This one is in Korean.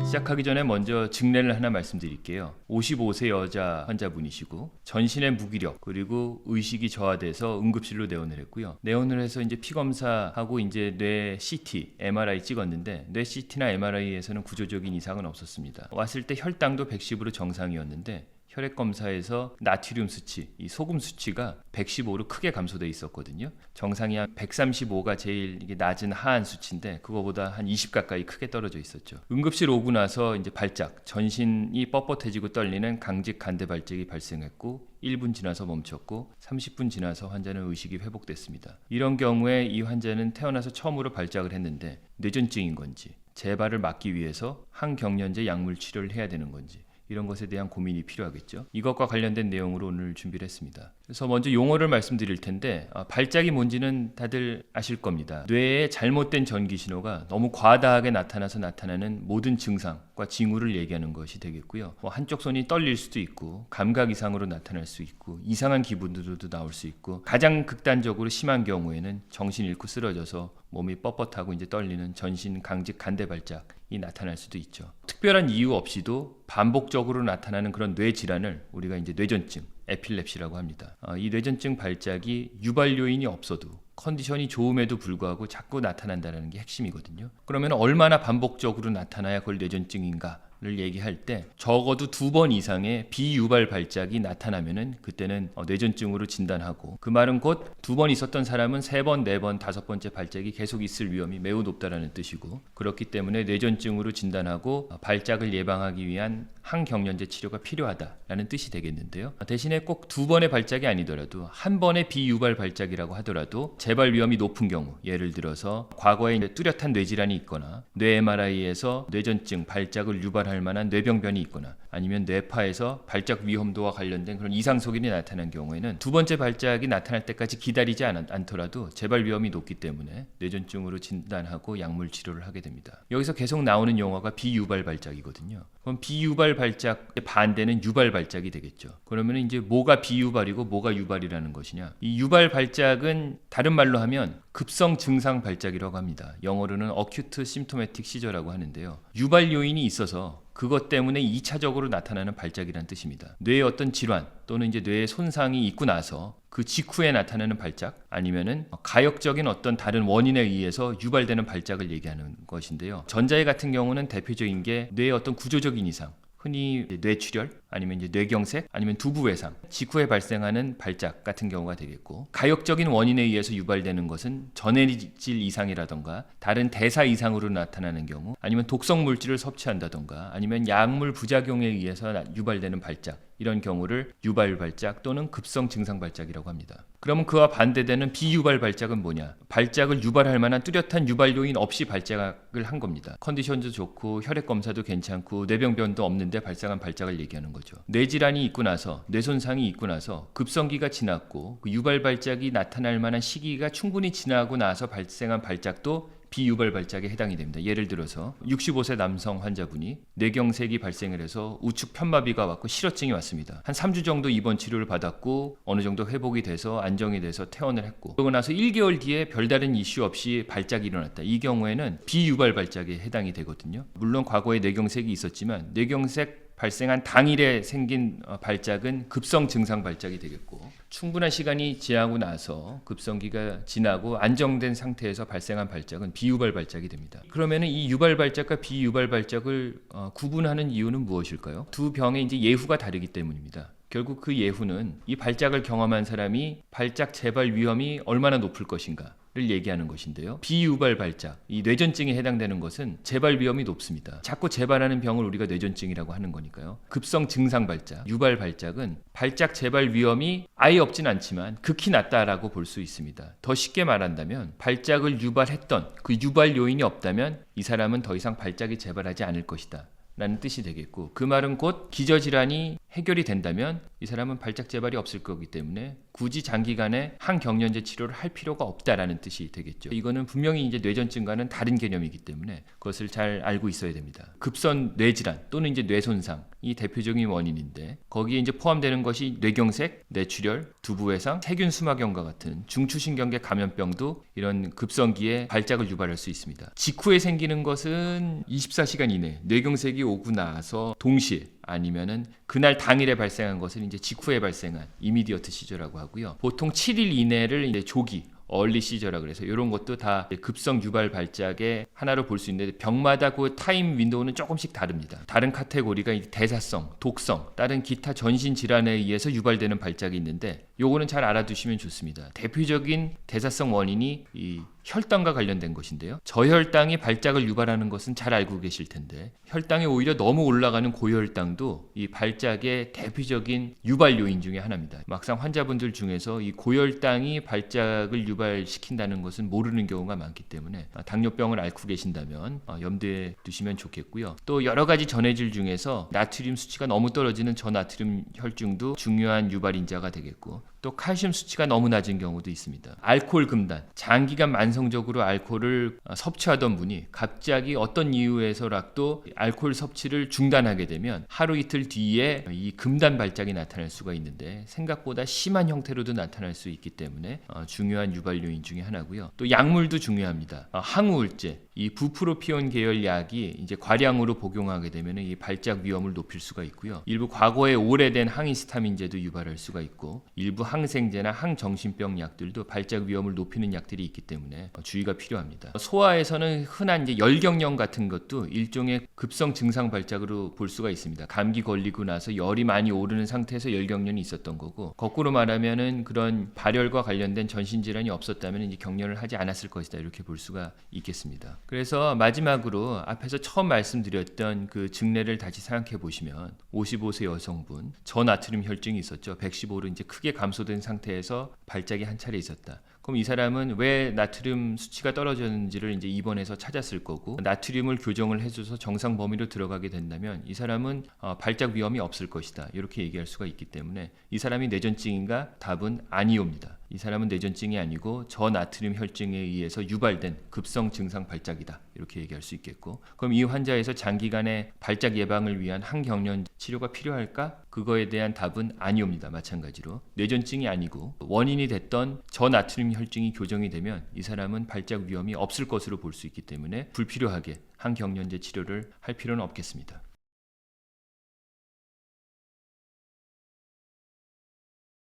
시작하기 전에 먼저 증례를 하나 말씀드릴게요. 55세 여자 환자분이시고 전신의 무기력 그리고 의식이 저하돼서 응급실로 내원을 했고요. 내원을 해서 이제 피 검사하고 이제 뇌 CT, MRI 찍었는데 뇌 CT나 MRI에서는 구조적인 이상은 없었습니다. 왔을 때 혈당도 110으로 정상이었는데 혈액 검사에서 나트륨 수치, 이 소금 수치가 115로 크게 감소돼 있었거든요. 정상이 한 135가 제일 이게 낮은 하한 수치인데 그거보다 한 20 가까이 크게 떨어져 있었죠. 응급실 오고 나서 이제 발작, 전신이 뻣뻣해지고 떨리는 강직 간대 발작이 발생했고 1분 지나서 멈췄고 30분 지나서 환자는 의식이 회복됐습니다. 이런 경우에 이 환자는 태어나서 처음으로 발작을 했는데 뇌전증인 건지 재발을 막기 위해서 항경련제 약물 치료를 해야 되는 건지 이런 것에 대한 고민이 필요하겠죠. 이것과 관련된 내용으로 오늘 준비를 했습니다. 그래서 먼저 용어를 말씀드릴 텐데 발작이 뭔지는 다들 아실 겁니다. 뇌에 잘못된 전기 신호가 너무 과다하게 나타나서 나타나는 모든 증상과 징후를 얘기하는 것이 되겠고요. 한쪽 손이 떨릴 수도 있고 감각 이상으로 나타날 수 있고 이상한 기분들도 나올 수 있고 가장 극단적으로 심한 경우에는 정신 잃고 쓰러져서 몸이 뻣뻣하고 이제 떨리는 전신 강직 간대 발작이 나타날 수도 있죠. 특별한 이유 없이도 반복적으로 나타나는 그런 뇌 질환을 우리가 이제 뇌전증, 에필랩시라고 합니다. 이 뇌전증 발작이 유발 요인이 없어도 컨디션이 좋음에도 불구하고 자꾸 나타난다는 게 핵심이거든요. 그러면 얼마나 반복적으로 나타나야 그걸 뇌전증인가? 를 얘기할 때 적어도 2번 이상의 비유발 발작이 나타나면은 그때는 뇌전증으로 진단하고 그 말은 곧 2번 있었던 사람은 3번, 4번, 5번째 발작이 계속 있을 위험이 매우 높다라는 뜻이고 그렇기 때문에 뇌전증으로 진단하고 발작을 예방하기 위한 항경련제 치료가 필요하다라는 뜻이 되겠는데요. 대신에 꼭 2번의 발작이 아니더라도 한 번의 비유발 발작이라고 하더라도 재발 위험이 높은 경우 예를 들어서 과거에 뚜렷한 뇌질환이 있거나 뇌 MRI에서 뇌전증 발작을 유발할 만한 뇌병변이 있거나 아니면 뇌파에서 발작 위험도와 관련된 그런 이상 소견이 나타난 경우에는 2번째 발작이 나타날 때까지 기다리지 않더라도 재발 위험이 높기 때문에 뇌전증으로 진단하고 약물 치료를 하게 됩니다. 여기서 계속 나오는 용어가 비유발 발작이거든요. 그럼 비유발 발작의 반대는 유발 발작이 되겠죠. 그러면 이제 뭐가 비유발이고 뭐가 유발이라는 것이냐? 이 유발 발작은 다른 말로 하면 급성 증상 발작이라고 합니다. 영어로는 acute symptomatic seizure라고 하는데요. 유발 요인이 있어서 그것 때문에 2차적으로 나타나는 발작이라는 뜻입니다. 뇌의 어떤 질환 또는 이제 뇌의 손상이 있고 나서 그 직후에 나타나는 발작 아니면은 가역적인 어떤 다른 원인에 의해서 유발되는 발작을 얘기하는 것인데요. 전자의 같은 경우는 대표적인 게 뇌의 어떤 구조적인 이상 흔히 뇌출혈 아니면 이제 뇌경색 아니면 두부외상 직후에 발생하는 발작 같은 경우가 되겠고 가역적인 원인에 의해서 유발되는 것은 전해질 이상이라던가 다른 대사 이상으로 나타나는 경우 아니면 독성 물질을 섭취한다던가 아니면 약물 부작용에 의해서 유발되는 발작 이런 경우를 유발 발작 또는 급성 증상 발작이라고 합니다. 그러면 그와 반대되는 비유발 발작은 뭐냐? 발작을 유발할 만한 뚜렷한 유발 요인 없이 발작을 한 겁니다. 컨디션도 좋고 혈액 검사도 괜찮고 뇌병변도 없는데 발생한 발작을 얘기하는 거죠. 뇌질환이 있고 나서 뇌손상이 있고 나서 급성기가 지났고 그 유발 발작이 나타날 만한 시기가 충분히 지나고 나서 발생한 발작도 비유발 발작에 해당이 됩니다. 예를 들어서 65세 남성 환자분이 뇌경색이 발생을 해서 우측 편마비가 왔고 실어증이 왔습니다. 한 3주 정도 입원 치료를 받았고 어느 정도 회복이 돼서 안정이 돼서 퇴원을 했고 그러고 나서 1개월 뒤에 별다른 이슈 없이 발작이 일어났다. 이 경우에는 비유발 발작에 해당이 되거든요. 물론 과거에 뇌경색이 있었지만 뇌경색 발생한 당일에 생긴 발작은 급성 증상 발작이 되겠고 충분한 시간이 지나고 나서 급성기가 지나고 안정된 상태에서 발생한 발작은 비유발 발작이 됩니다. 그러면 이 유발 발작과 비유발 발작을 구분하는 이유는 무엇일까요? 두 병의 이제 예후가 다르기 때문입니다. 결국 그 예후는 이 발작을 경험한 사람이 발작 재발 위험이 얼마나 높을 것인가 를 얘기하는 것인데요. 비유발 발작, 이 뇌전증에 해당되는 것은 재발 위험이 높습니다. 자꾸 재발하는 병을 우리가 뇌전증이라고 하는 거니까요. 급성 증상 발작, 유발 발작은 발작 재발 위험이 아예 없진 않지만 극히 낮다라고 볼 수 있습니다. 더 쉽게 말한다면 발작을 유발했던 그 유발 요인이 없다면 이 사람은 더 이상 발작이 재발하지 않을 것이다. 라는 뜻이 되겠고 그 말은 곧 기저질환이 해결이 된다면 이 사람은 발작 재발이 없을 거기 때문에 굳이 장기간에 항경련제 치료를 할 필요가 없다라는 뜻이 되겠죠. 이거는 분명히 이제 뇌전증과는 다른 개념이기 때문에 그것을 잘 알고 있어야 됩니다. 급선 뇌질환 또는 이제 뇌손상 이 대표적인 원인인데 거기에 이제 포함되는 것이 뇌경색, 뇌출혈, 두부외상, 세균 수막염과 같은 중추신경계 감염병도 이런 급성기에 발작을 유발할 수 있습니다. 직후에 생기는 것은 24시간 이내 뇌경색이 오고 나서 동시에 아니면은 그날 당일에 발생한 것은 이제 직후에 발생한 이미디어트 시저라고 하고요. 보통 7일 이내를 이제 조기 얼리 시저라 그래서 이런 것도 다 급성 유발 발작의 하나로 볼 수 있는데 병마다 그 타임 윈도우는 조금씩 다릅니다. 다른 카테고리가 대사성, 독성, 다른 기타 전신 질환에 의해서 유발되는 발작이 있는데 요거는 잘 알아두시면 좋습니다. 대표적인 대사성 원인이 이 혈당과 관련된 것인데요. 저혈당이 발작을 유발하는 것은 잘 알고 계실 텐데 혈당이 오히려 너무 올라가는 고혈당도 이 발작의 대표적인 유발 요인 중에 하나입니다. 막상 환자분들 중에서 이 고혈당이 발작을 유발시킨다는 것은 모르는 경우가 많기 때문에 당뇨병을 앓고 계신다면 염두에 두시면 좋겠고요. 또 여러 가지 전해질 중에서 나트륨 수치가 너무 떨어지는 저나트륨 혈증도 중요한 유발인자가 되겠고 또 칼슘 수치가 너무 낮은 경우도 있습니다. 알코올 금단, 장기간 만성적으로 알코올을 섭취하던 분이 갑자기 어떤 이유에서라도 알코올 섭취를 중단하게 되면 하루 이틀 뒤에 이 금단 발작이 나타날 수가 있는데 생각보다 심한 형태로도 나타날 수 있기 때문에 중요한 유발 요인 중에 하나고요. 또 약물도 중요합니다. 항우울제, 이 부프로피온 계열 약이 이제 과량으로 복용하게 되면 이 발작 위험을 높일 수가 있고요. 일부 과거에 오래된 항히스타민제도 유발할 수가 있고 일부 항생제나 항정신병 약들도 발작 위험을 높이는 약들이 있기 때문에 주의가 필요합니다. 소아에서는 흔한 이제 열경련 같은 것도 일종의 급성 증상 발작으로 볼 수가 있습니다. 감기 걸리고 나서 열이 많이 오르는 상태에서 열경련이 있었던 거고 거꾸로 말하면은 그런 발열과 관련된 전신 질환이 없었다면 이제 경련을 하지 않았을 것이다 이렇게 볼 수가 있겠습니다. 그래서 마지막으로 앞에서 처음 말씀드렸던 그 증례를 다시 생각해 보시면 55세 여성분 저나트륨 혈증이 있었죠. 115로 이제 크게 감소된 상태에서 발작이 한 차례 있었다. 그럼 이 사람은 왜 나트륨 수치가 떨어졌는지를 이제 입원해서 찾았을 거고 나트륨을 교정을 해줘서 정상 범위로 들어가게 된다면 이 사람은 발작 위험이 없을 것이다 이렇게 얘기할 수가 있기 때문에 이 사람이 뇌전증인가? 답은 아니옵니다. 이 사람은 뇌전증이 아니고 저나트륨 혈증에 의해서 유발된 급성 증상 발작이다 이렇게 얘기할 수 있겠고 그럼 이 환자에서 장기간의 발작 예방을 위한 항경련 치료가 필요할까? 그거에 대한 답은 아니옵니다. 마찬가지로 뇌전증이 아니고 원인이 됐던 저나트륨 혈증이 교정이 되면 이 사람은 발작 위험이 없을 것으로 볼 수 있기 때문에 불필요하게 항경련제 치료를 할 필요는 없겠습니다.